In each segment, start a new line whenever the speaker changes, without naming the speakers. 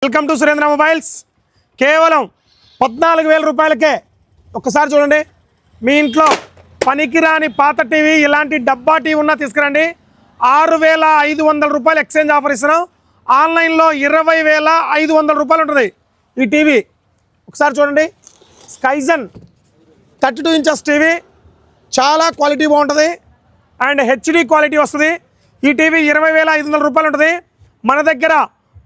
Welcome to Surendra mobiles. కేవలం 14,000 రూపాయలకే ఒక్కసారి చూడండి. మీ ఇంట్లో పనికిరాని పాత టీవీ ఇలాంటి డబ్బా టీవీ ఉన్నా తీసుకురండి. 6,500 రూపాయలు ఎక్స్చేంజ్ ఆఫర్ ఇస్తున్నాం. ఆన్లైన్లో 20,500 రూపాయలు ఉంటుంది ఈ టీవీ. ఒకసారి చూడండి. స్కైజన్ 32 ఇంచెస్ టీవీ, చాలా క్వాలిటీ బాగుంటుంది అండ్ హెచ్డి క్వాలిటీ వస్తుంది. ఈ టీవీ 20,500 రూపాయలు ఉంటుంది. మన దగ్గర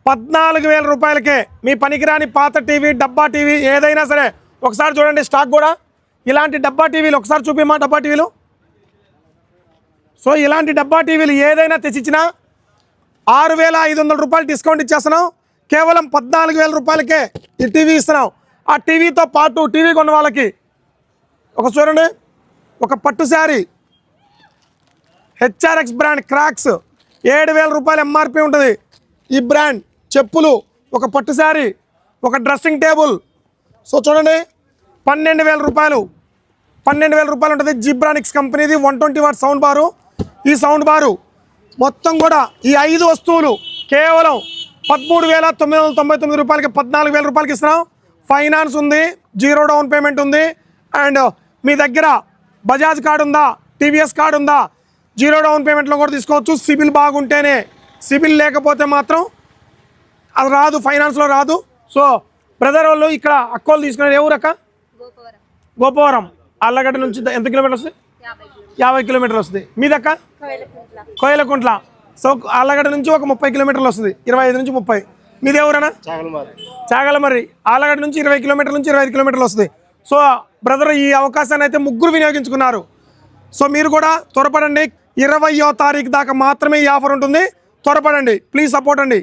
14,000 రూపాయలకే మీ పనికిరాని పాత టీవీ, డబ్బా టీవీ ఏదైనా సరే ఒకసారి చూడండి. స్టాక్ కూడా ఇలాంటి డబ్బా టీవీలు ఒకసారి చూపిమా. డబ్బా టీవీలు, సో ఇలాంటి డబ్బా టీవీలు ఏదైనా తెచ్చిచ్చినా 6,500 రూపాయలు డిస్కౌంట్ ఇచ్చేస్తున్నాం. కేవలం 14,000 రూపాయలకే ఈ టీవీ ఇస్తున్నాం. ఆ టీవీతో పాటు టీవీ కొన్న వాళ్ళకి ఒక చూడండి, ఒక పట్టు శారీ హెచ్ఆర్ఎక్స్ బ్రాండ్ క్రాక్స్ 7,000 రూపాయలు ఎంఆర్పి ఉంటుంది. ఈ బ్రాండ్ చెప్పులు, ఒక పట్టు శారీ, ఒక డ్రెస్సింగ్ టేబుల్, సో చూడండి 12,000 రూపాయలు. 12,000 రూపాయలు ఉంటుంది. జిబ్రానిక్స్ కంపెనీది 120 వాట్ సౌండ్ బారు. ఈ సౌండ్ బారు మొత్తం కూడా ఈ 5 వస్తువులు కేవలం 13,999 రూపాయలకి 14,000 రూపాయలకి ఇస్తున్నాం. ఫైనాన్స్ ఉంది, 0 డౌన్ పేమెంట్ ఉంది. అండ్ మీ దగ్గర బజాజ్ కార్డు ఉందా, టీవీఎస్ కార్డు ఉందా, 0 డౌన్ పేమెంట్లో కూడా తీసుకోవచ్చు. సిబిల్ బాగుంటేనే, సిబిల్ లేకపోతే మాత్రం అది రాదు, ఫైనాన్స్లో రాదు. సో బ్రదర్ వాళ్ళు ఇక్కడ అక్కోళ్ళు తీసుకున్నారు. ఏ ఊరక్క? గోపవరం. అల్లగడ్డ నుంచి ఎంత కిలోమీటర్ వస్తుంది? 50 కిలోమీటర్లు వస్తుంది. మీదక్క? కోయలకుంట్ల. సో అల్లగడ్డ నుంచి ఒక 30 కిలోమీటర్లు వస్తుంది, 25 నుంచి 30. మీది ఎవరన్నా? చాగలమర్రి. ఆలగడ్డ నుంచి 20 కిలోమీటర్ల నుంచి 25 కిలోమీటర్లు వస్తుంది. సో బ్రదర్ ఈ అవకాశాన్ని అయితే ముగ్గురు వినియోగించుకున్నారు. సో మీరు కూడా త్వరపడండి. 20వ తారీఖు దాకా మాత్రమే ఈ ఆఫర్ ఉంటుంది. త్వరపడండి, ప్లీజ్ సపోర్ట్ అండి.